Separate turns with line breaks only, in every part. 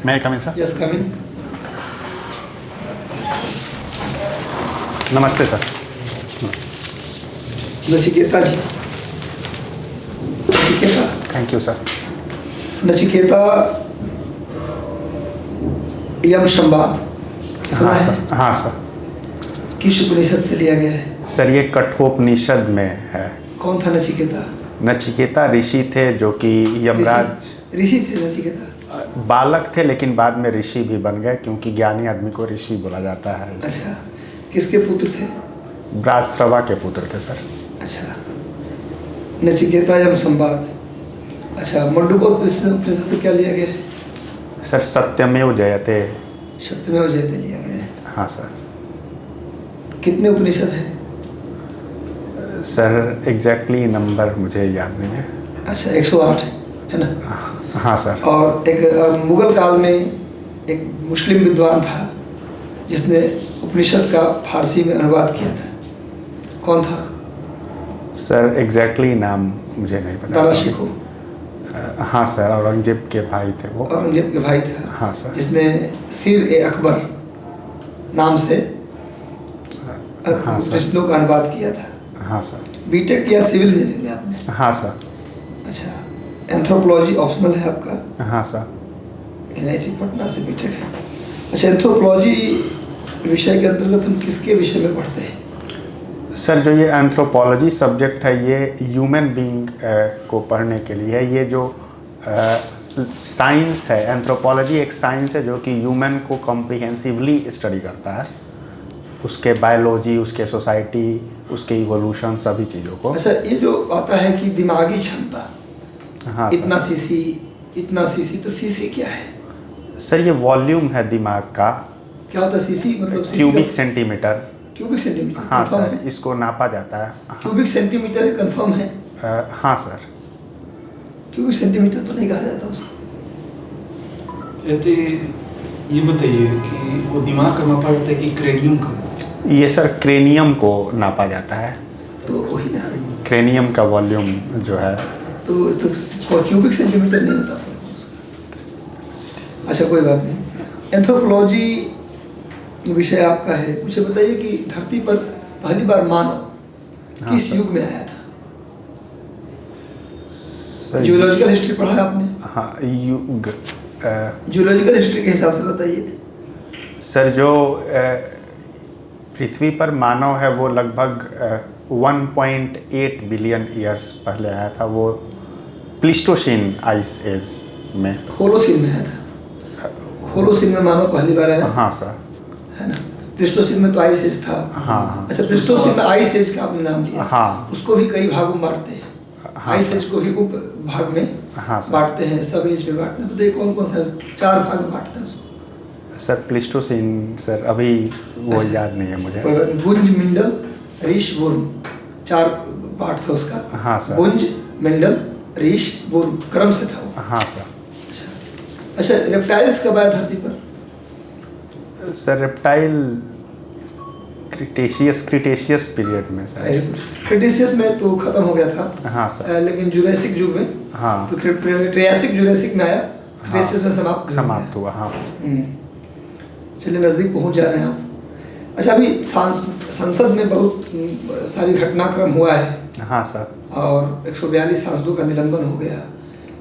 मैं कम इन sir.
Yes come in.
नमस्ते sir.
Nachiketa ji, Nachiketa,
thank you sir.
Nachiketa Yam संवाद सुना
हाँ
है?
सर, हाँ सर।
किस उपनिषद से लिया गया है?
सर ये कठोपनिषद में है।
कौन था नचिकेता?
नचिकेता ऋषि थे जो कि यमराज
ऋषि थे नचिकेता?
बालक थे, लेकिन बाद में ऋषि भी बन गए, क्योंकि ज्ञानी आदमी को ऋषि बोला जाता है।
अच्छा, किसके पुत्र थे?
ब्राश्रवा के पुत्र थे सर।
अच्छा, नचिकेता यम संवाद। अच्छा, मंडूकोपनिषद से क्या लिया गया है?
सर सत्यमेव जयते।
सत्यमेव जयते लिया गया है।
हाँ सर।
कितने उपनिषद हैं?
सर एग्जैक्टली नंबर मुझे याद नहीं है।
अच्छा, 108 है ना?
हाँ सर।
और एक मुगल काल में एक मुस्लिम विद्वान था जिसने उपनिषद का फारसी में अनुवाद किया था। कौन था? सर
एग्जैक्टली नाम मुझे नहीं पता।
दारा शिकोह।
हाँ सर, औरंगजेब के भाई थे वो।
औरंगजेब के भाई थे।
हाँ सर।
जिसने सिर-ए-अकबर नाम से
हाँ सर।
उपनिषदों का अनुवाद किया था।
हाँ सर।
बीटेक या सिविल इंजीनियरिंग में आपने?
हाँ सर।
अच्छा, एंथ्रोपोलॉजी ऑप्शनल है आपका?
हाँ सर।
NIT पटना से बीटेक है। अच्छा, एंथ्रोपोलॉजी विषय के अंतर्गत हम किसके विषय में पढ़ते हैं?
सर जो ये एंथ्रोपोलॉजी सब्जेक्ट है ये ह्यूमन बीइंग को पढ़ने के लिए है। ये जो साइंस है, एंथ्रोपोलॉजी एक साइंस है जो कि ह्यूमन को कॉम्प्रिहेंसिवली स्टडी करता है, उसके बायोलॉजी, उसके सोसाइटी, उसके इवोल्यूशन, सभी चीज़ों को।
अच्छा, ये जो आता है कि दिमागी क्षमता,
हाँ
इतना सीसी, इतना सीसी, तो सीसी क्या है?
सर ये वॉल्यूम है दिमाग का।
क्या होता है सीसी? मतलब
क्यूबिक सेंटीमीटर।
Cubic centimetre?
हाँ
confirm
सर,
है?
इसको नापा जाता है।
क्यूबिक सेंटीमीटर कंफर्म है?
हाँ सर।
क्यूबिक सेंटीमीटर तो नहीं कहा जाता उसको।
ये बताइए कि वो दिमाग का मापा जाता है कि क्रेनियम का?
ये सर क्रेनियम को नापा जाता है।
तो वही ना,
क्रेनियम का वॉल्यूम जो है।
तो क्यूबिक सेंटीमीटर नहीं होता फिर उसका। अच्छा, कोई बात नहीं। एंथ्रोपोलॉजी विषय आपका है। मुझे बताइए कि धरती पर पहली बार मानव किस युग में आया था? जियोलॉजिकल हिस्ट्री पढ़ा है आपने?
हाँ, युग।
जियोलॉजिकल हिस्ट्री के हिसाब से बताइए।
सर जो पृथ्वी पर मानव है वो लगभग 1.8 बिलियन ईयर्स पहले आया था। वो प्लीस्टोसीन आइस एज में,
होलोसीन में आया था। होलोसीन में मानव पहली बार आया।
हाँ सर।
है ना? प्लीस्टोसीन में तो आइस एज था।
हाँ।
अच्छा, प्लीस्टोसीन में आइस एज का आपने नाम लिया।
हाँ।
उसको भी कई भागों में बांटते हैं।
हाँ
आइस
सर।
एज को भी उप भाग में
हाँ सर।
बांटते हैं, सब एज में बांटते हैं। बताइए कौन कौन सा? 4 भाग में बांटते हैं उसको।
सर प्लीस्टोसीन, सर अभी वो
अच्छा,
याद नहीं है मुझे।
गुंज, मिंडल, रीश, वुर्म, 4 पार्ट था उसका।
हाँ सर।
गुंज, मिंडल, रीश, वुर्म क्रम से था वो।
हाँ सर।
अच्छा, रेप्टाइल्स कब आया धरती पर?
सर रेप्टाइल क्रिटेशियस पीरियड में सर।
क्रिटेशियस में तो खत्म हो गया था।
हाँ सर।
लेकिन जुरासिक युग में,
हाँ,
तो ट्रियासिक जुरासिक में आया, क्रिटेशियस में समाप्त
हुआ। हाँ।
चलिए, नज़दीक पहुंच जा रहे हैं आप। अच्छा, अभी संसद में बहुत सारी घटनाक्रम हुआ है।
हाँ सर।
और 142 सांसदों का निलंबन हो गया।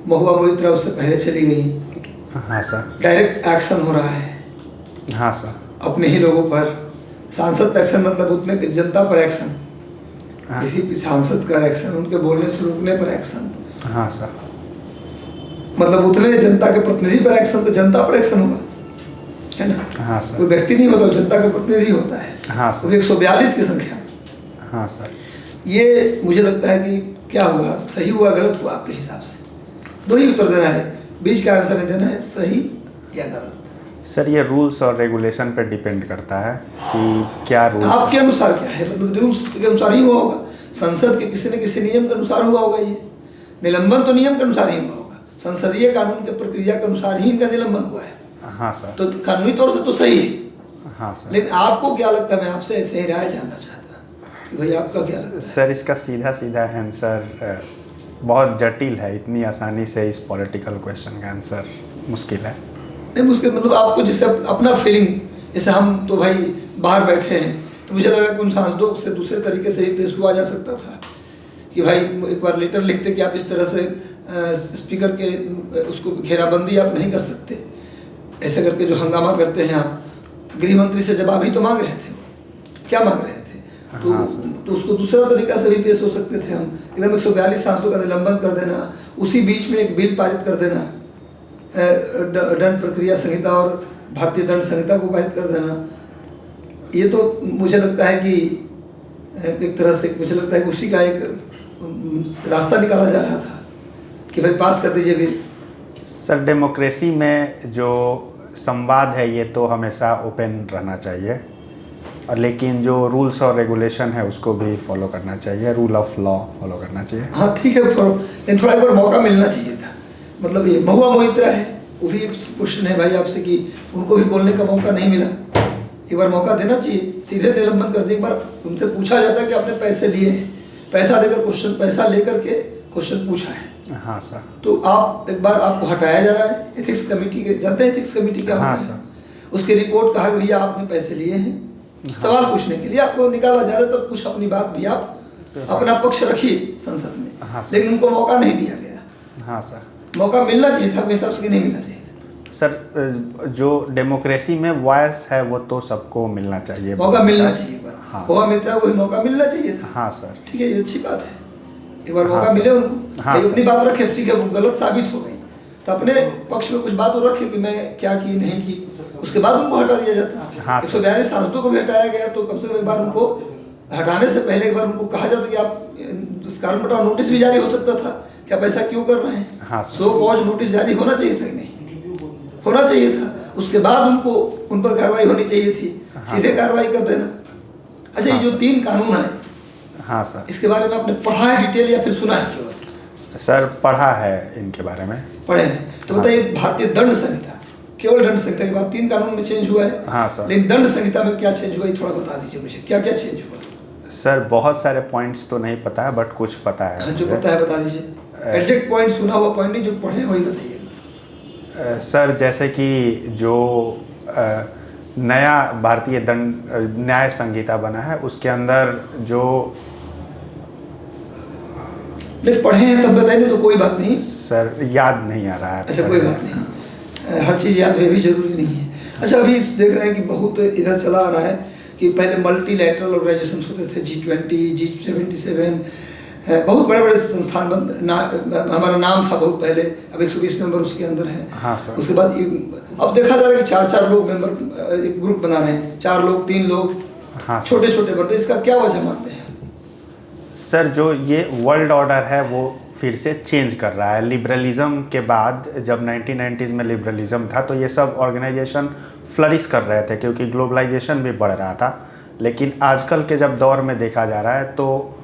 महुआ मोइत्रा उससे पहले चली गई।
हाँ सर।
डायरेक्ट एक्शन हो रहा है।
हाँ सर।
अपने ही लोगों पर। सांसद का एक्शन मतलब उतने जनता पर एक्शन।
हाँ।
किसी भी सांसद का एक्शन, उनके बोलने से रुकने पर एक्शन।
हाँ सर।
मतलब उतने जनता के प्रतिनिधि पर एक्शन, तो जनता पर एक्शन होगा, है ना?
हाँ सर।
कोई व्यक्ति नहीं होता, जनता का प्रतिनिधि होता है।
हाँ
वो
सर।
142 की संख्या।
हाँ सर।
ये मुझे लगता है कि क्या हुआ, सही हुआ गलत हुआ आपके हिसाब से? 2 ही उत्तर देना है, बीच का आंसर नहीं देना है, सही या गलत।
सर ये रूल्स और रेगुलेशन पर डिपेंड करता है कि क्या रूल्स।
आपके अनुसार क्या है? मतलब रूल्स के अनुसार ही हुआ होगा, संसद के किसी न किसी नियम के अनुसार हुआ होगा। ये निलंबन तो नियम के अनुसार ही हुआ होगा, संसदीय कानून के प्रक्रिया के अनुसार ही इनका निलंबन हुआ है।
हाँ सर।
तो कानूनी तौर से तो सही है।
हाँ सर।
लेकिन आपको क्या लगता है? मैं आपसे ऐसे ही राय जानना चाहता कि भाई आपका क्या लगता है?
सर इसका सीधा सीधा आंसर बहुत जटिल है। इतनी आसानी से इस पॉलिटिकल क्वेश्चन का आंसर मुश्किल है।
नहीं मुझे मतलब आपको जैसे अपना फीलिंग, जैसे हम तो भाई बाहर बैठे हैं तो मुझे लगा कि उन सांसदों से दूसरे तरीके से ही पेश हुआ जा सकता था कि भाई एक बार लेटर लिखते कि आप इस तरह से स्पीकर के उसको घेराबंदी आप नहीं कर सकते, ऐसे करके जो हंगामा करते हैं आप, गृह मंत्री से जवाब ही तो मांग रहे थे, क्या मांग रहे थे, तो उसको दूसरा तरीका से भी पेश हो सकते थे हम, एकदम 142 सांसदों का निलंबन कर देना, उसी बीच में एक बिल पारित कर देना, दंड प्रक्रिया संहिता और भारतीय दंड संहिता को पारित कर देना। ये तो मुझे लगता है कि एक तरह से मुझे लगता है कि उसी का एक रास्ता निकाला जा रहा था कि भाई पास कर दीजिए बिल।
सर डेमोक्रेसी में जो संवाद है ये तो हमेशा ओपन रहना चाहिए, और लेकिन जो रूल्स और रेगुलेशन है उसको भी फॉलो करना चाहिए, रूल ऑफ लॉ फॉलो करना चाहिए।
हाँ ठीक है, लेकिन थोड़ा एक बार मौका मिलना चाहिए था। मतलब ये महुआ मोहित्रा है, वो भी एक क्वेश्चन है भाई आपसे कि उनको भी बोलने का मौका नहीं मिला, एक बार मौका देना चाहिए, सीधे निलंबन कर दिए। एक बार उनसे पूछा जाता है कि आपने पैसे लिए हैं, पैसा देकर क्वेश्चन, पैसा लेकर के क्वेश्चन पूछा है।
हाँ सर।
तो आप एक बार आपको हटाया जा रहा है एथिक्स कमेटी के, जानते हैं एथिक्स कमेटी क्या
हाँ
होता है? उसकी रिपोर्ट कहा कि भैया आपने पैसे लिए हैं, सवाल पूछने के लिए आपको निकाला जा रहा है, तो कुछ अपनी बात भी आप अपना पक्ष रखिए संसद में।
हाँ
लेकिन उनको मौका नहीं दिया गया।
हाँ सर,
मौका मिलना चाहिए था, मेरे हिसाब से नहीं मिलना चाहिए था।
सर जो डेमोक्रेसी में वॉइस है वो तो सबको मिलना चाहिए,
मौका मिलना चाहिए।
हाँ।
महुआ मित्रा को भी मौका मिलना चाहिए था।
हाँ सर।
ठीक है, ये अच्छी बात है, एक बार मौका
हाँ
मिले उनको।
हाँ
अपनी बात रखे, ठीक है वो गलत साबित हो गई तो अपने पक्ष में कुछ बात वो रखे कि मैं क्या की नहीं की, उसके बाद उनको हटा दिया जाता।
हाँ
142 सांसदों को भी हटाया गया, तो कम से कम एक बार उनको हटाने से पहले एक बार उनको कहा जाता कि आप इस कारण बताओ, नोटिस भी जारी हो सकता था कि आप ऐसा क्यों कर रहे हैं।
हाँ
सो कॉज नोटिस जारी होना चाहिए था कि नहीं होना चाहिए था, उसके बाद उनको उन पर कार्रवाई होनी चाहिए थी। सीधे कार्रवाई कर देना। अच्छा, ये जो 3 कानून है,
हाँ सर,
इसके बारे में आपने पढ़ा है डिटेल या फिर सुना है केवल?
सर पढ़ा है इनके बारे में।
पढ़े हैं तो बताइए, भारतीय दंड संहिता, केवल दंड संहिता के बाद 3 कानून में चेंज हुआ है।
हाँ सर।
लेकिन दंड संहिता में क्या चेंज हुआ है थोड़ा बता दीजिए मुझे, क्या क्या चेंज हुआ?
सर बहुत सारे पॉइंट्स तो नहीं पता है, बट कुछ पता है।
हाँ, जो पता है बता दीजिए। एग्जैक्ट पॉइंट सुना हुआ पॉइंट नहीं, जो पढ़े वही बताइए।
सर जैसे कि जो नया भारतीय दंड न्याय संहिता बना है उसके अंदर जो
नहीं पढ़े हैं तब बताइए, तो कोई बात नहीं
सर याद नहीं आ रहा है।
अच्छा कोई बात नहीं, हर चीज़ याद हो भी जरूरी नहीं है। अच्छा, अभी देख रहे हैं कि बहुत इधर चला आ रहा है कि पहले मल्टीलैटरल ऑर्गेनाइजेशन होते थे, G20, G77, बहुत बड़े बड़े संस्थान हमारा नाम था बहुत पहले, अब 120 मेंबर उसके अंदर हैं।
हाँ सर।
उसके बाद अब देखा जा रहा है कि 4-4 लोग मेंबर एक ग्रुप बना रहे हैं, 4 लोग 3 लोग,
हाँ
छोटे छोटे बन रहे। इसका क्या वजह मानते हैं?
सर जो ये वर्ल्ड ऑर्डर है वो फिर से चेंज कर रहा है। लिबरलिज्म के बाद जब 1990s में लिबरलिज्म था तो ये सब ऑर्गेनाइजेशन फ्लरिश कर रहे थे क्योंकि ग्लोबलाइजेशन भी बढ़ रहा था। लेकिन आजकल के जब दौर में देखा जा रहा है तो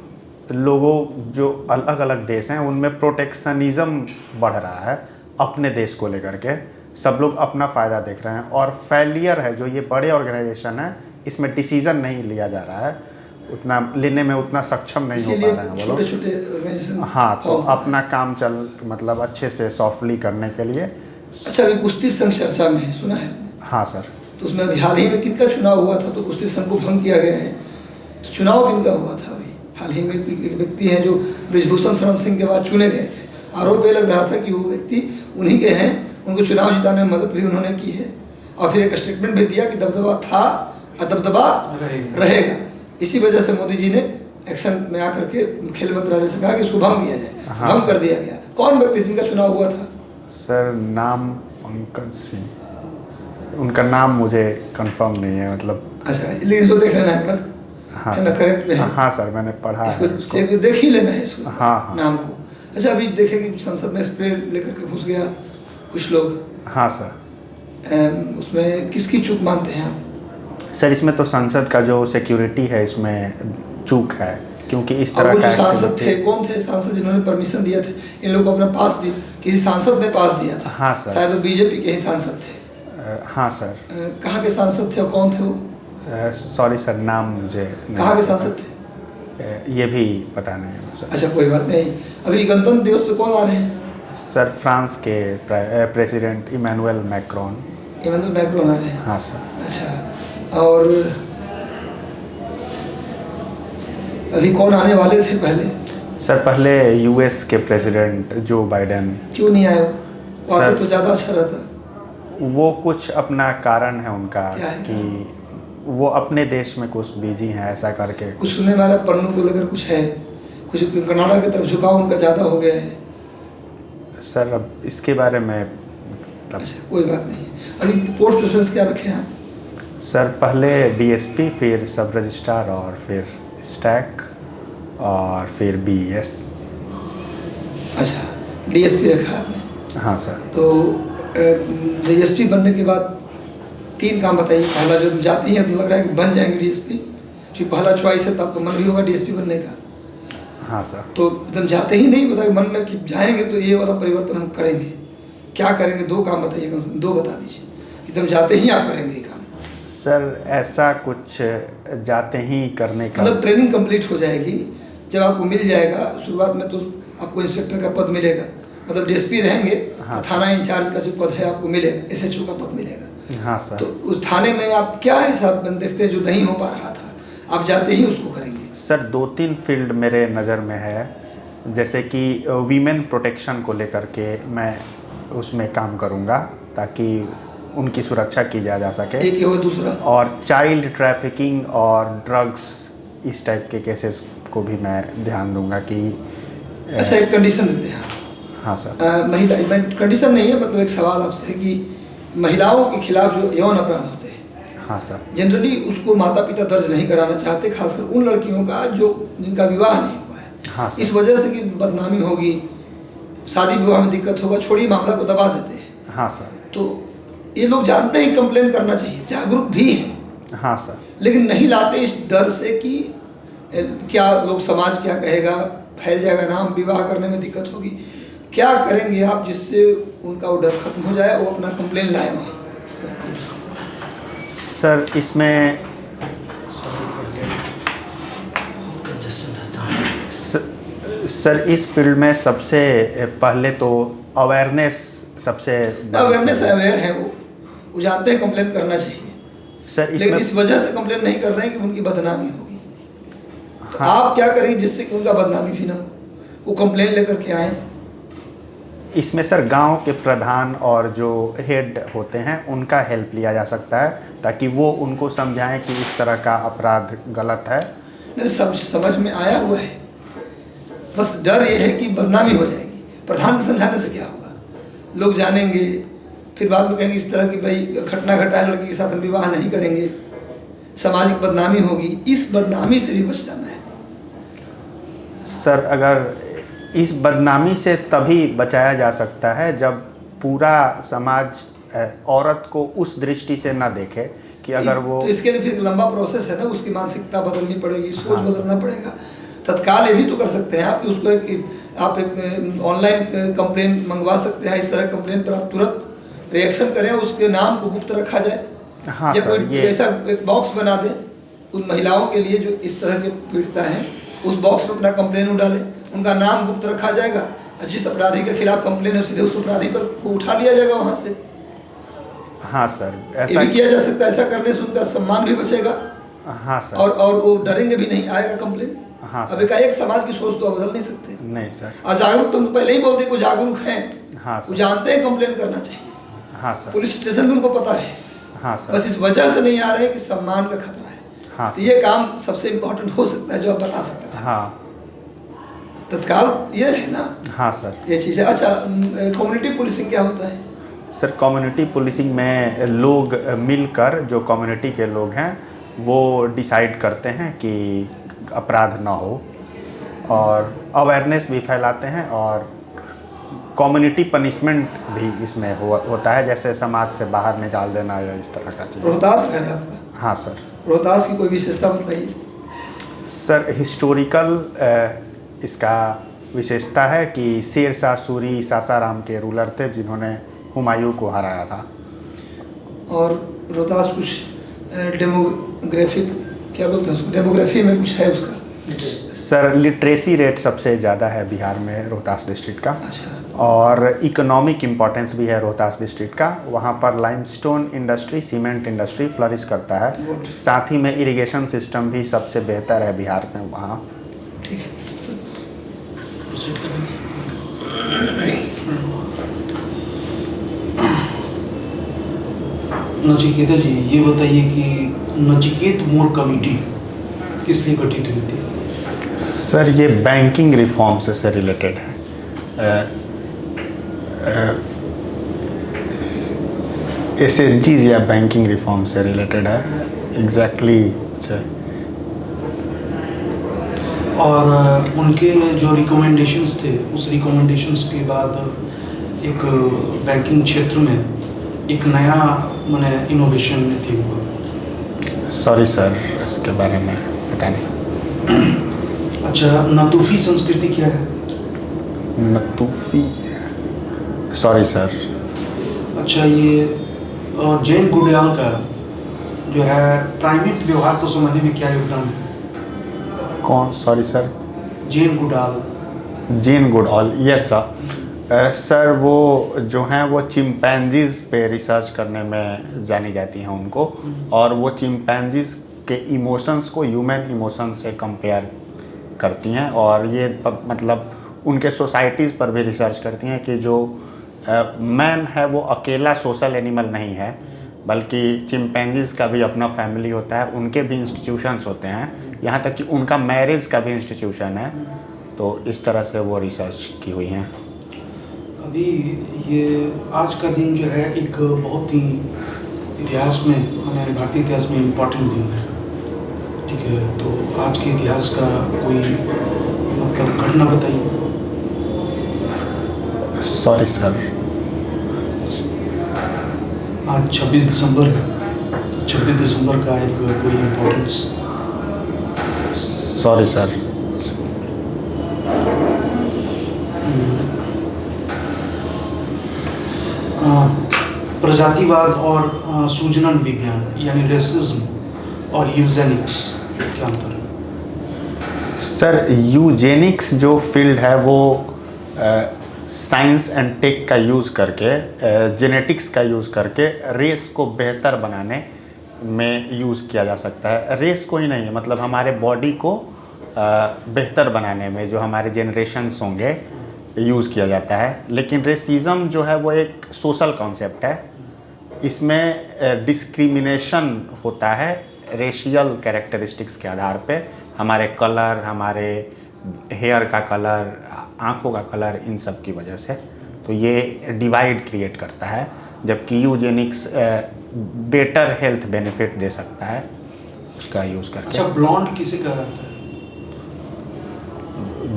लोगों जो अलग अलग देश हैं उनमें प्रोटेक्शनिज्म बढ़ रहा है अपने देश को लेकर के। सब लोग अपना फ़ायदा देख रहे हैं और फेलियर है जो ये बड़े ऑर्गेनाइजेशन है, इसमें डिसीज़न नहीं लिया जा रहा है, उतना लेने में उतना सक्षम नहीं हो पा रहे हैं वो लोग।
छोटे ऑर्गेनाइजेशन।
हाँ, तो अपना काम मतलब अच्छे से सॉफ्टली करने के लिए।
अच्छा, अभी कुश्ती संघ चर्चा में है, सुना है?
हाँ सर।
तो उसमें अभी हाल ही में किनका चुनाव हुआ था? तो कुश्ती संघ को भंग किया गया है, तो चुनाव किनका हुआ था? अभी हाल ही में एक व्यक्ति हैं जो ब्रिजभूषण शरण सिंह के बाद चुने गए थे। आरोप ये लग रहा था कि वो व्यक्ति उन्हीं के हैं, उनको चुनाव जिताने में मदद भी उन्होंने की है। और फिर एक स्टेटमेंट भी दिया कि दबदबा था और दबदबा रहेगा। इसी वजह से मोदी जी ने एक्शन में आकर के खेल मंत्रालय से कहा कि इसको भंग किया जाए।
हाँ।
भंग कर दिया गया। कौन व्यक्ति जिनका चुनाव हुआ था?
सर नाम पंकज सिंह, उनका नाम मुझे कंफर्म नहीं है मतलब।
अच्छा, लेकिन इसको देख लेना है पर।
हाँ
है ना, करेक्ट में है?
हाँ सर, मैंने पढ़ा है
इसको
इसको।
देख ही लेना है इसको।
हाँ।
नाम को। अच्छा, अभी देखे कि संसद में स्प्रे लेकर के घुस गया कुछ लोग।
हाँ सर।
उसमें किसकी चूक मानते हैं आप?
सर इसमें तो संसद का जो सिक्योरिटी है इसमें चूक है, क्योंकि इस तरह
और वो
का
जो सांसद थे, कौन थे सांसद जिन्होंने परमिशन दिया थे इन लोगों को अपना पास दी? किसी सांसद ने पास दिया था।
हाँ सर।
शायद वो बीजेपी के ही सांसद थे।
हाँ सर।
कहाँ के सांसद थे और कौन थे वो?
सॉरी सर, नाम मुझे
कहाँ के सांसद थे?
ये भी पता नहीं है मुझे।
अच्छा कोई बात नहीं। अभी गणतंत्र दिवस पे कौन आ रहे हैं?
सर फ्रांस के president Emmanuel Macron.
Emmanuel Macron आ रहे हैं।
हाँ सर।
अच्छा, और अभी कौन आने वाले थे पहले?
सर पहले यूएस के प्रेसिडेंट जो बाइडेन।
क्यों नहीं आए वो आते
सर-
तो ज़्यादा अच्छा रहता।
वो कुछ अपना कारण है उनका
क्या है?
कि वो अपने देश में कुछ बिजी हैं ऐसा करके।
कुछ सुनने में आ रहा है पन्नू को लेकर कुछ है, कुछ कनाडा की तरफ झुकाव उनका ज़्यादा हो गया है।
सर अब इसके बारे में
अच्छा, कोई बात नहीं। अभी पोस्ट प्रेफरेंस क्या रखे हैं?
सर पहले डीएसपी, फिर सब रजिस्ट्रार, और फिर स्टैक, और फिर बीएस।
अच्छा, डीएसपी रखा आपने।
हाँ सर।
तो डीएसपी बनने के बाद 3 काम बताइए। पहला, जो तुम जाते ही तो लग रहा है कि बन जाएंगे डीएसपी, क्योंकि पहला चॉइस है तो आपका मन भी होगा डीएसपी बनने का।
हाँ सर।
तो एकदम जाते ही नहीं बताइए मन में कि जाएंगे तो ये वाला परिवर्तन हम करेंगे, क्या करेंगे? 2 काम बताइए, कम से कम 2 बता दीजिए, एकदम जाते ही आप करेंगे ये काम।
सर ऐसा कुछ जाते ही करने का
मतलब ट्रेनिंग कंप्लीट हो जाएगी, जब आपको मिल जाएगा शुरुआत में तो आपको इंस्पेक्टर का पद मिलेगा, मतलब डीएसपी रहेंगे।
हाँ।
तो थाना इंचार्ज का जो पद है आपको मिलेगा, एसएचओ का पद मिलेगा।
हाँ सर।
तो उस थाने में आप क्या ऐसा देखते हैं जो नहीं हो पा रहा था, आप जाते ही उसको करेंगे?
सर 2-3 फील्ड मेरे नज़र में है, जैसे कि वीमेन प्रोटेक्शन को लेकर के मैं उसमें काम करूँगा ताकि उनकी सुरक्षा की जा सके।
एक ये हो, दूसरा
और चाइल्ड ट्रैफिकिंग और ड्रग्स, इस टाइप के केसेस को भी मैं ध्यान दूंगा कि
अच्छा, एक कंडीशन देते हैं आप।
हाँ सर।
महिला कंडीशन नहीं है, मतलब एक सवाल आपसे है कि महिलाओं के खिलाफ जो यौन अपराध होते हैं,
हाँ सर।
जनरली उसको माता पिता दर्ज नहीं कराना चाहते, खासकर उन लड़कियों का जो जिनका विवाह नहीं हुआ है।
हाँ सर।
इस वजह से कि बदनामी होगी, शादी विवाह में दिक्कत होगा, छोड़िए मामला को दबा देते हैं।
हाँ सर।
तो ये लोग जानते हैं कंप्लेन करना चाहिए, जागरूक भी हैं,
हाँ सर।
लेकिन नहीं लाते इस डर से कि क्या लोग, समाज क्या कहेगा, फैल जाएगा नाम, विवाह करने में दिक्कत होगी। क्या करेंगे आप जिससे उनका वो डर खत्म हो जाए, वो अपना कंप्लेन लाए वहाँ?
सर इसमें सर इस फील्ड में सबसे पहले तो अवेयरनेस सबसे
अवेयरनेस अवेयर है, वो जानते हैं कंप्लेन करना चाहिए,
सर
लेकिन
इसमें
इस वजह से कंप्लेन नहीं कर रहे हैं कि उनकी बदनामी होगी। तो
हाँ।
आप क्या करेंगे जिससे कि उनका बदनामी भी ना हो, वो कंप्लेन लेकर के आए?
इसमें सर गांव के प्रधान और जो हेड होते हैं उनका हेल्प लिया जा सकता है, ताकि वो उनको समझाएं कि इस तरह का अपराध गलत है।
मेरे समझ में आया हुआ है, बस डर ये है कि बदनामी हो जाएगी। प्रधान को समझाने से क्या होगा, लोग जानेंगे, फिर बाद में कहेंगे इस तरह की भाई घटना घटा है, लड़की के साथ हम विवाह नहीं करेंगे, सामाजिक बदनामी होगी। इस बदनामी से भी बच जाना है।
सर अगर इस बदनामी से तभी बचाया जा सकता है जब पूरा समाज औरत को उस दृष्टि से ना देखे कि अगर वो,
तो इसके लिए फिर लंबा प्रोसेस है ना, उसकी मानसिकता बदलनी पड़ेगी, सोच
हाँ।
बदलना पड़ेगा। तत्काल ये भी तो कर सकते हैं आप कि उसको आप एक ऑनलाइन कंप्लेन मंगवा सकते हैं। इस तरह कंप्लेन पर आप तुरंत रिएक्शन करें, उसके नाम को गुप्त रखा जाए,
हाँ
या
सर,
कोई
ये
ऐसा एक बॉक्स बना दें उन महिलाओं के लिए जो इस तरह के पीड़िता हैं, उस बॉक्स में अपना कंप्लेन डालें, उनका नाम गुप्त रखा जाएगा, और जिस अपराधी के खिलाफ कंप्लेन है सीधे उस अपराधी पर वो उठा लिया जाएगा वहाँ से।
हाँ सर
ये
ऐसा
भी किया जा सकता है। ऐसा करने से उनका सम्मान भी बचेगा,
हाँ सर।
और वो डरेंगे भी नहीं, आएगा कंप्लेन।
हाँ
अब
सर।
एक समाज की सोच तो आप बदल नहीं सकते।
नहीं सर।
और जागरूक तुम पहले ही बोलते को जागरूक हैं,
हाँ
वो
सर।
जानते हैं कंप्लेन करना चाहिए,
हाँ सर।
पुलिस स्टेशन में उनको पता है,
हाँ सर।
बस इस वजह से नहीं आ रहे कि सम्मान का खतरा है।
हाँ
तो ये काम सबसे इम्पोर्टेंट हो सकता है जो आप बता सकते थे
हाँ।
तत्काल, ये है ना,
हाँ सर।
ये चीज़ है। अच्छा, कम्युनिटी पुलिसिंग क्या होता है?
सर कम्युनिटी पुलिसिंग में लोग मिलकर, जो कम्युनिटी के लोग हैं वो डिसाइड करते हैं कि अपराध ना हो, और अवेयरनेस भी फैलाते हैं, और कम्युनिटी पनिशमेंट भी इसमें होता है, जैसे समाज से बाहर निकाल देना या इस तरह का चीज़।
रोहतास घर है आपका?
हाँ सर।
रोहतास की कोई विशेषता बताइए।
सर हिस्टोरिकल इसका विशेषता है कि शेर शाह सूरी सासाराम के रूलर थे जिन्होंने हुमायूं को हराया था।
और रोहतास कुछ डेमोग्राफिक क्या बोलते हैं उसको, डेमोग्राफी में कुछ है उसका?
सर लिटरेसी रेट सबसे ज़्यादा है बिहार में रोहतास डिस्ट्रिक्ट का,
अच्छा।
और इकोनॉमिक इम्पोर्टेंस भी है रोहतास डिस्ट्रिक्ट का। वहाँ पर limestone industry, cement industry flourish करता है, साथ ही में इरिगेशन सिस्टम भी सबसे बेहतर है बिहार में वहाँ।
ठीक है।
नचिकेता जी, ये बताइए कि नचिकेत मोर कमेटी किस लिए गठित हुई थी?
सर ये बैंकिंग रिफॉर्म्स से रिलेटेड है। एसएचजीज या बैंकिंग रिफॉर्म से रिलेटेड है एग्जैक्टली।
और उनके जो रिकमेंडेशंस थे, उस रिकमेंडेशंस के बाद एक बैंकिंग क्षेत्र में एक नया माने इनोवेशन थी वो।
सॉरी सर, इसके बारे में पता नहीं।
अच्छा, नतूफी संस्कृति क्या है?
नतूफी, सॉरी सर।
अच्छा, ये जैन गुडयाल का जो है प्राइमेट व्यवहार को समझने में क्या योगदान है?
कौन? Sorry sir.
Jane Goodall.
Jane Goodall, yes sir. Sir वो जो हैं वो चिंपैंजीज पे रिसर्च करने में जानी जाती हैं उनको, और वो चिंपैंजीज के इमोशंस को ह्यूमन इमोशन से कंपेयर करती हैं, और ये मतलब उनके सोसाइटीज़ पर भी रिसर्च करती हैं कि जो मैन है वो अकेला सोशल एनिमल नहीं है, बल्कि चिंपैंजीज का भी अपना फैमिली होता है, उनके भी इंस्टीट्यूशंस होते हैं, यहाँ तक कि उनका मैरिज का भी इंस्टीट्यूशन है। तो इस तरह से वो रिसर्च की हुई हैं।
अभी ये आज का दिन जो है एक बहुत ही इतिहास में, हमारे भारतीय इतिहास में इम्पोर्टेंट दिन है, ठीक है? तो आज के इतिहास का कोई मतलब घटना बताइए।
Sorry sir.
आज 26 दिसंबर है। 26 दिसंबर का एक कोई इम्पोर्टेंस?
Sorry sir.
प्रजातिवाद और सूजनन विज्ञान यानी रेसिज्म और यूजेनिक्स क्या अंतर है?
सर यूजेनिक्स जो फील्ड है वो साइंस एंड टेक का यूज़ करके, जेनेटिक्स का यूज़ करके रेस को बेहतर बनाने में यूज़ किया जा सकता है। रेस को ही नहीं, मतलब हमारे बॉडी को बेहतर बनाने में जो हमारे जेनरेशन्स होंगे यूज़ किया जाता है। लेकिन रेसिज्म जो है वो एक सोशल कॉन्सेप्ट है, इसमें डिस्क्रिमिनेशन होता है रेशियल कैरेक्टरिस्टिक्स के आधार पे, हमारे कलर, हमारे हेयर का कलर, आँखों का कलर, इन सब की वजह से। तो ये डिवाइड क्रिएट करता है, जबकि यूजेनिक्स बेटर हेल्थ बेनिफिट दे सकता है उसका यूज़ करके।
अच्छा, ब्लॉन्ड किसे कहा जाता है?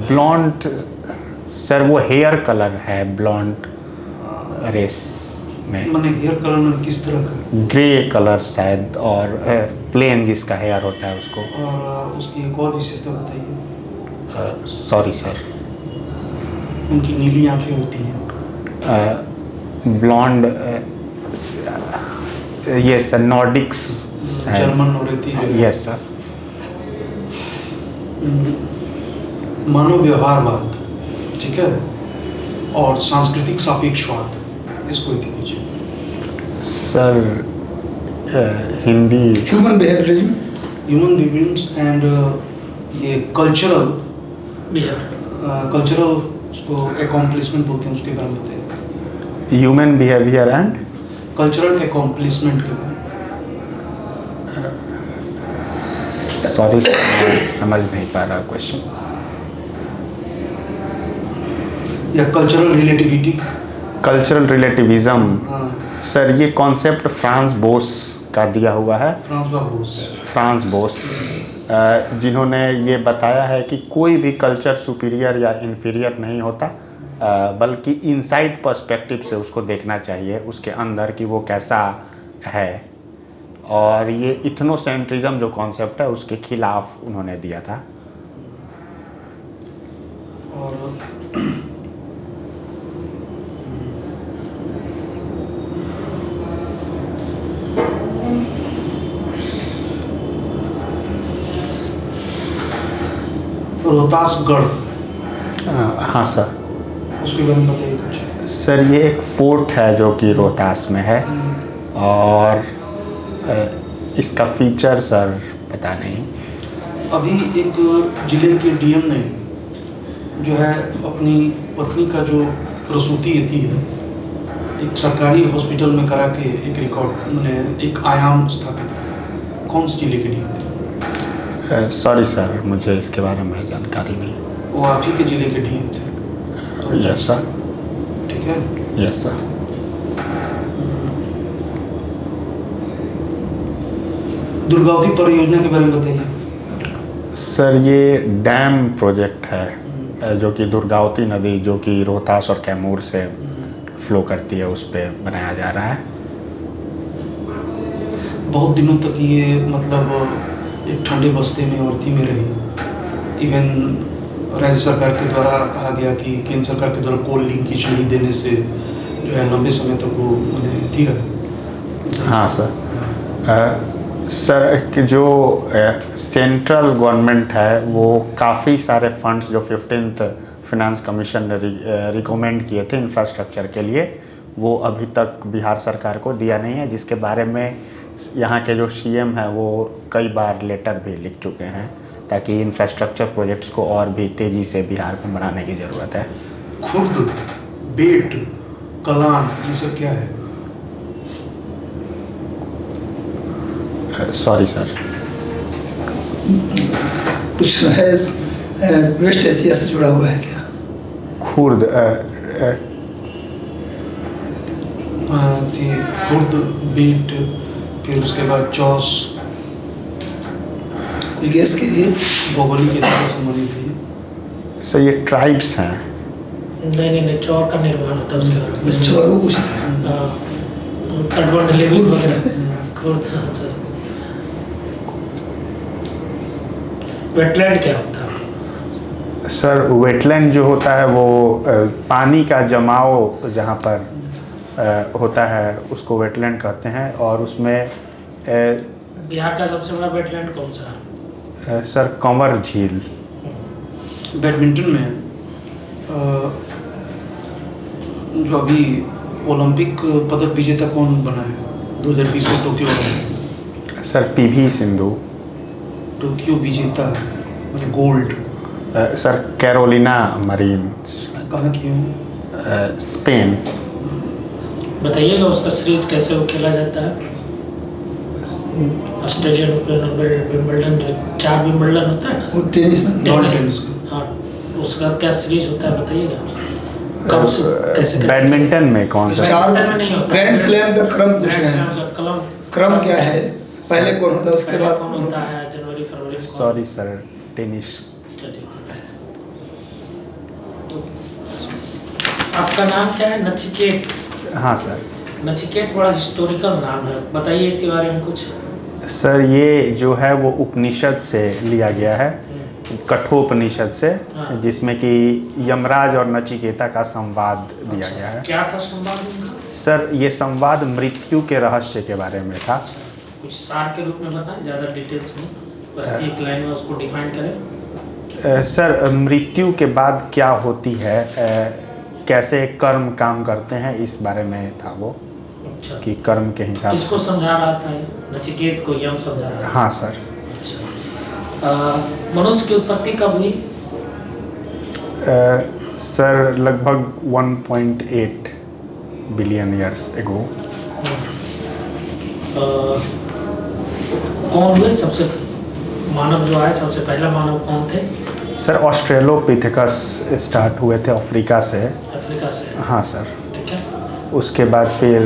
ब्लॉन्ड सर वो हेयर कलर है ब्लॉन्ड रेस में।
मैंने हेयर कलर में किस तरह का?
ग्रे कलर शायद, और प्लेन जिसका हेयर होता है उसको।
और उसकी एक और विशेषता बताइए।
Sorry sir.
उनकी नीली आंखें होती हैं।
Blonde, yes sir, Nordics,
German नोरेती।
Yes sir.
मानव व्यवहारवाद, ठीक है, और सांस्कृतिक सापेक्षवाद, इसको इतनी कीजिए।
Sir Hindi.
Human behaviourism.
Human behaviours and ये कल्चरल उसको अकॉम्प्लिशमेंट बोलते हैं, उसके बारे में बताइए।
Human behaviour and
cultural accomplishment के बारे में।
सॉरी समझ नहीं पा रहा क्वेश्चन।
या कल्चरल रिलेटिविटी।
कल्चरल रिलेटिविज्म,
हाँ,
सर ये कॉन्सेप्ट फ्रांस बोस का दिया हुआ है। फ्रांस बोस जिन्होंने ये बताया है कि कोई भी कल्चर सुपीरियर या इन्फीरियर नहीं होता, बल्कि इनसाइड पर्सपेक्टिव से उसको देखना चाहिए, उसके अंदर कि वो कैसा है। और ये इथनोसेंट्रिज्म जो कॉन्सेप्ट है उसके खिलाफ उन्होंने दिया था।
और रोहतासगढ़,
हाँ सर।
उसके बारे में बताइए कुछ।
सर ये एक फोर्ट है जो कि रोहतास में है, और इसका फीचर सर पता नहीं।
अभी एक जिले के डीएम ने जो है अपनी पत्नी का जो प्रसूति थी एक सरकारी हॉस्पिटल में करा के एक रिकॉर्ड ने एक आयाम स्थापित किया। कौन से जिले के डीएम थे?
सॉरी सर, मुझे इसके बारे में जानकारी नहीं।
वो आप ही के जिले के डीएम थे?
Yes sir.
ठीक है।
Yes sir.
दुर्गावती परियोजना के बारे में बताइए।
सर ये डैम प्रोजेक्ट है जो कि दुर्गावती नदी जो कि रोहतास और कैमूर से फ्लो करती है उस पर बनाया जा रहा है।
बहुत दिनों तक ये मतलब एक ठंडे बस्ते में औरती में रही। इवन राज्य सरकार के द्वारा कहा गया कि केंद्र सरकार के द्वारा कोल लिंकेज नहीं देने से जो है लंबे समय तक वो मैंने थी रहा।
हाँ सर। सर कि जो सेंट्रल गवर्नमेंट है वो काफ़ी सारे फंड्स जो 15th फिनांस कमीशन ने रिकमेंड किए थे इंफ्रास्ट्रक्चर के लिए, वो अभी तक बिहार सरकार को दिया नहीं है, जिसके बारे में यहाँ के जो सीएम है वो कई बार लेटर भी लिख चुके हैं ताकि इंफ्रास्ट्रक्चर प्रोजेक्ट्स को और भी तेज़ी से बिहार में बढ़ाने की ज़रूरत है।
खुर्द, बेट, कलान, ये सब क्या है?
Sorry sir.
कुछ है वेस्ट एशिया से जुड़ा हुआ है क्या?
खुर्द
खुर्द, बेट, फिर उसके बाद चौस।
कुछ गेस कीजिए।
भौगोलिक एरिया से संबंधित है।
सर ये ट्राइब्स हैं।
नहीं, चौर का निर्माण होता है उसके बाद।
कुछ चौरों कुछ है।
तटबंध लेवी खुर्द। वेटलैंड क्या होता है?
सर वेटलैंड जो होता है वो पानी का जमाव जहाँ पर होता है उसको वेटलैंड कहते हैं, और उसमें
बिहार का सबसे बड़ा वेटलैंड कौन सा है?
सर कंवर झील।
बैडमिंटन में जो अभी ओलंपिक पदक विजेता कौन बना है 2020 के Tokyo Olympic?
Sir PV Sindhu.
Tokyo विजेता मतलब गोल्ड?
Sir Carolina marine.
कहाँ की हूँ?
स्पेन।
बताइएगा उसका सीरीज कैसे वो खेला जाता है? ऑस्ट्रेलियन ओपन, विंबलडन, जो 4 विंबलडन होता है ना,
वो टेनिस में।
टेनिस।
हाँ, उसका क्या सीरीज होता है बताइएगा। कब से कैसे?
बैडमिंटन में कौन सा?
बैडमिंटन में नहीं होता।
ग्रैंड स्लैम का क्रम पूछ रहे हैं सर। क्रम क्या है? पहले कौन होता है, उसके बाद
कौन होता है? जनवरी फरवरी में?
Sorry sir, tennis.
आपका नाम क्या है? नचिकेत।
हाँ सर।
नचिकेत बड़ा हिस्टोरिकल नाम है, बताइए इसके बारे में कुछ।
सर ये जो है वो उपनिषद से लिया गया है, कठोपनिषद से,
हाँ।
जिसमें कि यमराज और नचिकेता का संवाद दिया गया है।
क्या था संवाद उनका?
सर ये संवाद मृत्यु के रहस्य के बारे में था।
कुछ सार के रूप में बताएं, ज़्यादा डिटेल्स नहीं, बस एक लाइन में उसको डिफाइन करें।
सर मृत्यु के बाद क्या होती है, कैसे कर्म काम करते हैं, इस बारे में था वो।
अच्छा,
कि कर्म के हिसाब से।
किसको समझा रहा था? नचिकेत को यम समझा रहा था।
हाँ सर।
अच्छा, मनुष्य की उत्पत्ति कब हुई?
सर लगभग 1.8 बिलियन ईयर्स एगो।
कौन हुए सबसे मानव जो आए, सबसे पहला मानव कौन थे?
सर ऑस्ट्रेलोपिथेकस स्टार्ट हुए थे अफ्रीका से।
अफ्रीका से?
हाँ सर।
ठीक है,
उसके बाद फिर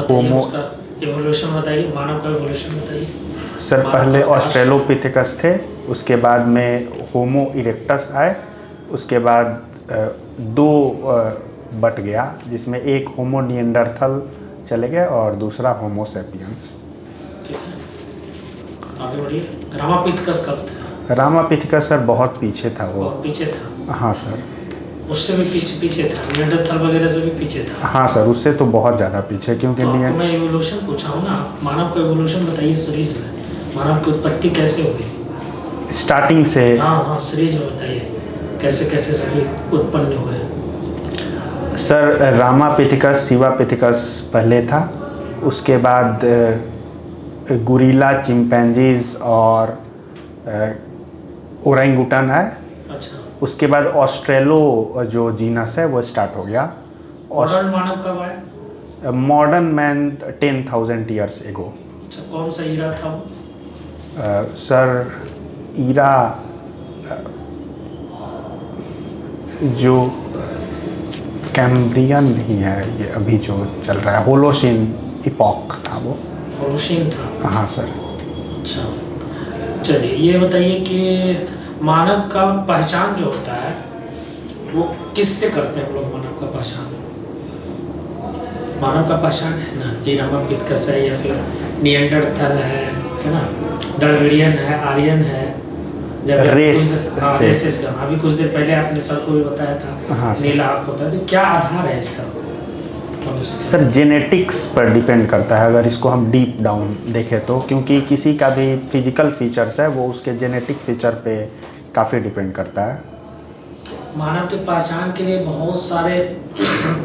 होमो।
उसका एवोल्यूशन बताइए, मानव का एवोल्यूशन बताइए।
सर पहले ऑस्ट्रेलोपिथेकस थे, उसके बाद में होमो इरेक्टस आए, उसके बाद 2 बट गया, जिसमें एक होमो निएंडरथल चले गए और दूसरा होमो सेपियंस।
ठीक है, आगे बढ़िए। रामापिथेकस कब थे?
रामापिथेकस सर बहुत पीछे था वो।
बहुत पीछे था?
हाँ सर।
उससे भी पीछे था? निएंडरथल वगैरह से भी पीछे था?
हाँ सर, उससे तो बहुत ज़्यादा पीछे, क्योंकि
तो आपको मैं एवोल्यूशन पूछा हूँ ना, मानव का एवोल्यूशन बताइए सीरीज में। मानव की उत्पत्ति कैसे हुई?
स्टार्टिंग से
हाँ सीरीज में बताइए कैसे कैसे सभी उत्पन्न हुए।
सर रामापिथिकस शिवापिथिकस पहले था, उसके बाद गुरिल्ला, चिंपैंजीज और ओरंगुटन है।
अच्छा,
उसके बाद ऑस्ट्रेलो जो जीनस है वो स्टार्ट हो गया।
मॉडर्न मानव कब आया?
Modern man 10,000 years ago.
अच्छा, कौन सा ईरा था वो?
सर ईरा जो कैम्ब्रियन नहीं है, ये अभी जो चल रहा है होलोसिन इपॉक था वो।
होलोसिन था।
हाँ सर।
अच्छा, चलिए ये बताइए कि मानव का पहचान जो होता है वो किससे करते हैं हम लोग? मानव का पहचान, मानव का पहचान है ना, रामापिथेकस है या फिर निएंडरथल है ना, द्रविडियन है, आर्यन है, जब
रेस से।
रेसेस का अभी कुछ देर पहले आपने सर को भी बताया था।
हाँ सर।
नीला आपको बताया, तो क्या आधार है इसका?
सर जेनेटिक्स पर डिपेंड करता है अगर इसको हम डीप डाउन देखें तो, क्योंकि किसी का भी फिजिकल फीचर्स है वो उसके जेनेटिक फीचर पे काफ़ी डिपेंड करता है।
मानव की पहचान के लिए बहुत सारे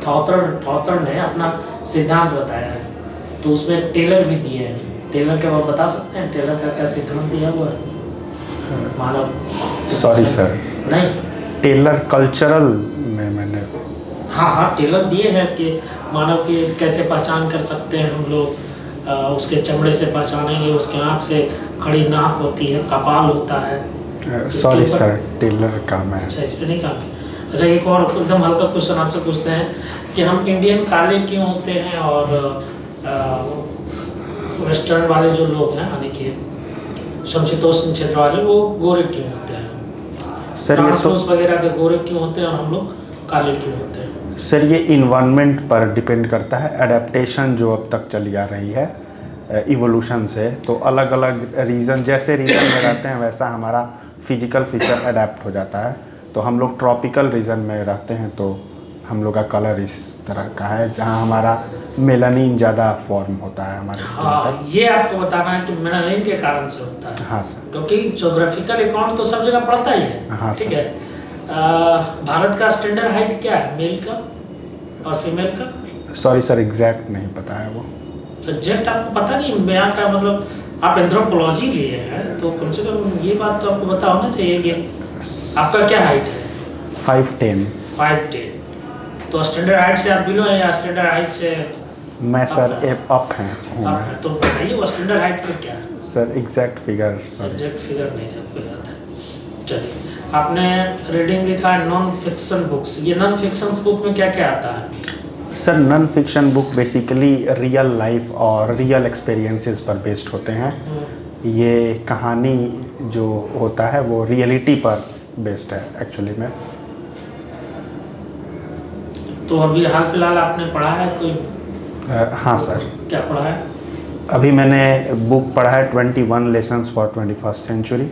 थॉथर ने अपना सिद्धांत बताया है, तो उसमें टेलर भी दिए हैं। टेलर के बारे में बता सकते हैं, टेलर का क्या सिद्धांत दिया हुआ है मानव?
सॉरी सर,
नहीं,
टेलर कल्चरल में मैंने
हाँ टेलर दिए हैं कि मानव की कैसे पहचान कर सकते हैं हम लोग। उसके चमड़े से पहचानेंगे, उसके आँख से खड़ी नाक होती है, कपाल होता है।
सॉरी सर, टेलर का मैं।
अच्छा, इस पर नहीं काम किया। अच्छा, एक और एकदम हल्का क्वेश्चन आपसे पूछते हैं कि हम इंडियन काले क्यों होते हैं और वेस्टर्न वाले जो लोग हैं यानी कि समशीतोष्ण क्षेत्र वाले वो गोरे क्यों होते हैं?
सर ये
फ्रांस वगैरह के गोरे क्यों होते हैं और हम लोग काले क्यों होते हैं?
सर ये इन्वायरमेंट पर डिपेंड करता है, एडेप्टेशन जो अब तक चली आ रही है इवोल्यूशन से, तो अलग अलग रीज़न, जैसे रीजन में रहते हैं वैसा हमारा फिजिकल फीचर अडेप्ट हो जाता है। तो हम लोग ट्रॉपिकल रीजन में रहते हैं तो हम लोग का कलर इस तरह का है, जहाँ हमारा मेलानिन ज़्यादा फॉर्म होता है हमारे स्किन
हाँ,
पर।
ये आपको बताना है कि मेलानिन के कारण से होता है।
हाँ सर।
क्योंकि ज्योग्राफिकल अकाउंट तो सब जगह पड़ता ही है।
हाँ
ठीक
सर।
है। भारत का स्टैंडर्ड हाइट क्या है, मेल का और फीमेल का?
सॉरी सर, एग्जैक्ट नहीं पता है वो।
एग्जैक्ट आपको पता नहीं? मैं का मतलब आप एंथ्रोपोलॉजी लिए हैं तो कम से कम ये बात तो आपको पता होना चाहिए कि आपका क्या हाइट है?
5'10".
5'10". तो स्टैंडर्ड हाइट से आप बिलो हैं या स्टैंडर्ड हाइट से?
मैं सर अप हैं हूँ
आप
मैं।
हैं, तो बताइए वो स्टैंडर्ड हाइट में क्या है?
Sir exact figure sorry.
Exact figure नहीं है आपको याद है। चलिए, आपने रीडिंग लिखा है नॉन फिक्शन बुक्स। ये नॉन फिक्शन बुक में क्या क्या आता है?
Sir non fiction book basically real life और रियल एक्सपीरियंसेस पर बेस्ड होते हैं। ये कहानी जो होता है वो रियलिटी पर बेस्ड है एक्चुअली में।
तो अभी हाल फिलहाल आपने पढ़ा है कोई?
हाँ सर।
क्या पढ़ा है?
अभी मैंने बुक पढ़ा है 21 lessons for 21st century,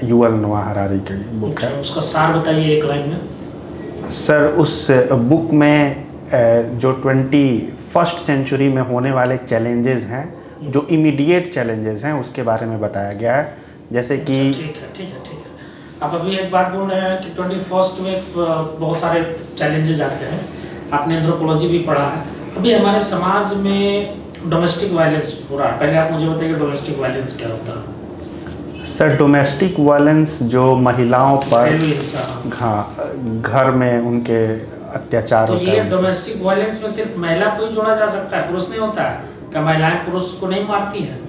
Yuval Noah Harari की बुक है।
उसका सार बताइए एक लाइन में।
सर उस बुक में जो 21st सेंचुरी में होने वाले चैलेंजेस हैं, जो इमीडिएट चैलेंजेस हैं उसके बारे में बताया गया है। जैसे कि
ठीक है। आप अभी एक बात बोल रहे हैं कि 21st में बहुत सारे चैलेंजेस आते हैं। आपने एंथ्रोपोलॉजी भी पढ़ा है। अभी हमारे समाज में डोमेस्टिक वायलेंस हो रहा है, पहले आप मुझे बताइए डोमेस्टिक वायलेंस क्या होता है?
सर डोमेस्टिक वायलेंस जो महिलाओं पर,
घरेलू हिंसा।
हाँ, घर में उनके अत्याचार
तो
होता
ये
है।
डोमेस्टिक वायलेंस में सिर्फ महिला को ही जोड़ा जा सकता है, पुरुष नहीं होता है क्या? महिलाएं पुरुष को नहीं मारती हैं?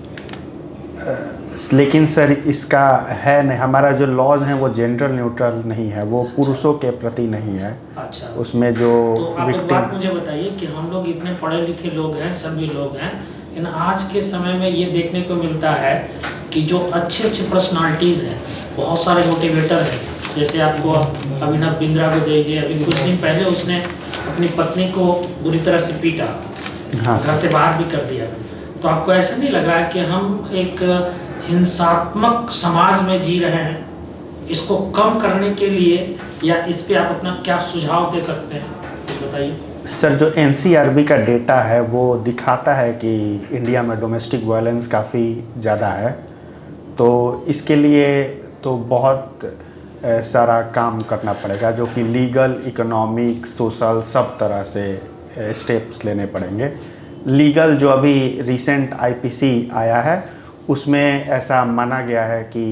लेकिन सर इसका है नहीं, हमारा जो लॉज हैं वो जेंडर न्यूट्रल नहीं है, वो पुरुषों के प्रति नहीं है।
अच्छा,
उसमें जो
तो आप एक बात
विक्टिम,
मुझे बताइए कि हम लोग इतने पढ़े लिखे लोग हैं, सभी लोग हैं, लेकिन आज के समय में ये देखने को मिलता है कि जो अच्छे पर्सनालिटीज़ हैं, बहुत सारे मोटिवेटर हैं, जैसे आपको अभिनव बिंद्रा को देखिए, अभी कुछ दिन पहले उसने अपनी पत्नी को बुरी तरह से पीटा,
हाँ
घर से बाहर भी कर दिया। तो आपको ऐसा नहीं लग रहा है कि हम एक हिंसात्मक समाज में जी रहे हैं? इसको कम करने के लिए या इस पे आप अपना क्या सुझाव दे सकते हैं, कुछ बताइए।
सर जो NCRB का डेटा है वो दिखाता है कि इंडिया में डोमेस्टिक वायलेंस काफ़ी ज़्यादा है। तो इसके लिए तो बहुत सारा काम करना पड़ेगा, जो कि लीगल, इकोनॉमिक, सोशल सब तरह से स्टेप्स लेने पड़ेंगे। लीगल जो अभी रिसेंट आईपीसी आया है उसमें ऐसा माना गया है कि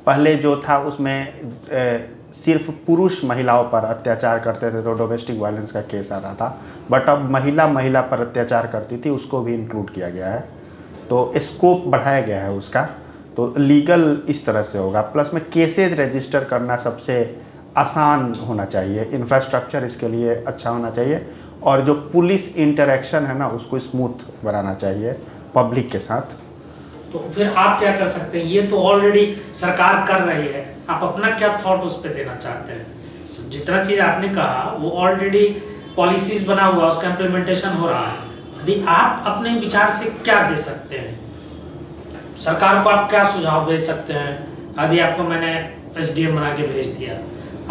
पहले जो था उसमें सिर्फ पुरुष महिलाओं पर अत्याचार करते थे तो डोमेस्टिक वायलेंस का केस आता था, बट अब महिला पर अत्याचार करती थी उसको भी इंक्लूड किया गया है, तो स्कोप बढ़ाया गया है उसका। तो लीगल इस तरह से होगा, प्लस में केसेज रजिस्टर करना सबसे आसान होना चाहिए, इंफ्रास्ट्रक्चर इसके लिए अच्छा होना चाहिए, और जो पुलिस इंटरेक्शन है ना उसको स्मूथ बनाना चाहिए पब्लिक के साथ।
तो फिर आप क्या कर सकते हैं? ये तो ऑलरेडी सरकार कर रही है, आप अपना क्या थॉट उस पर देना चाहते हैं? जितना चीज़ आपने कहा वो ऑलरेडी पॉलिसीज बना हुआ, उसका इम्प्लीमेंटेशन हो रहा है। यदि आप अपने विचार से क्या दे सकते हैं, सरकार को आप क्या सुझाव भेज सकते हैं? यदि आपको मैंने SDM बना के भेज दिया,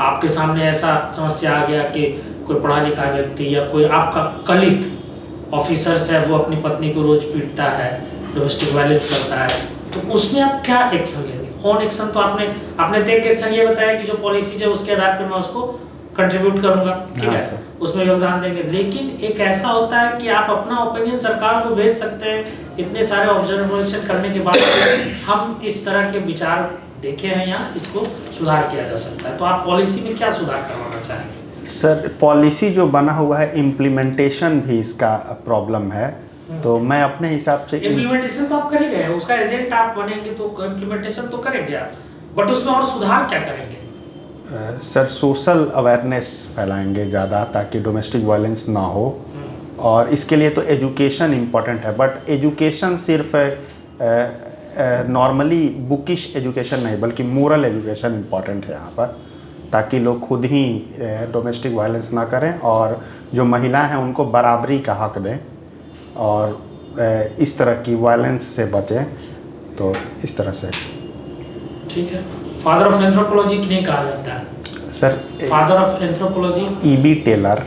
आपके सामने ऐसा समस्या आ गया कि कोई पढ़ा लिखा व्यक्ति या कोई आपका कलीग ऑफिसर्स है वो अपनी पत्नी को रोज पीटता है, डोमेस्टिक वायलेंस करता है, तो उसमें आप क्या एक्शन लेंगे? ऑन एक्शन तो आपने देख एक्शन ये बताया कि जो पॉलिसी है उसके आधार पर मैं उसको कंट्रीब्यूट करूंगा, ठीक है, उसमें योगदान देंगे। लेकिन एक ऐसा होता है कि आप अपना ओपिनियन सरकार को भेज सकते हैं, इतने सारे ऑब्जर्वेशन करने के बाद हम इस तरह के विचार देखे हैं या इसको सुधार किया जा सकता है, तो आप पॉलिसी में क्या सुधार करवाना चाहेंगे?
सर पॉलिसी जो बना हुआ है इम्प्लीमेंटेशन भी इसका प्रॉब्लम है, तो मैं अपने हिसाब से
इम्प्लीमेंटेशन तो आप करेंगे, उसका एजेंट आप बनेंगे तो इम्प्लीमेंटेशन तो करेंगे आप, बट उसमें और सुधार क्या करेंगे?
सर सोशल अवेयरनेस फैलाएंगे ज़्यादा ताकि डोमेस्टिक वायलेंस ना हो, और इसके लिए तो एजुकेशन इम्पॉर्टेंट है, बट एजुकेशन सिर्फ नॉर्मली बुकिश एजुकेशन नहीं बल्कि मोरल एजुकेशन इम्पॉर्टेंट है यहाँ पर, ताकि लोग खुद ही डोमेस्टिक वायलेंस ना करें और जो महिलाएं हैं उनको बराबरी का हक दें और इस तरह की वायलेंस से बचें, तो इस तरह से।
ठीक है। फादर ऑफ एंथ्रोपोलॉजी किन्हें कहा जाता है?
Sir
father of anthropology
E.B. Tylor.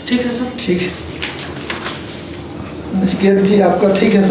ठीक है सर।
ठीक है नचिकेत जी, आपका ठीक है सर।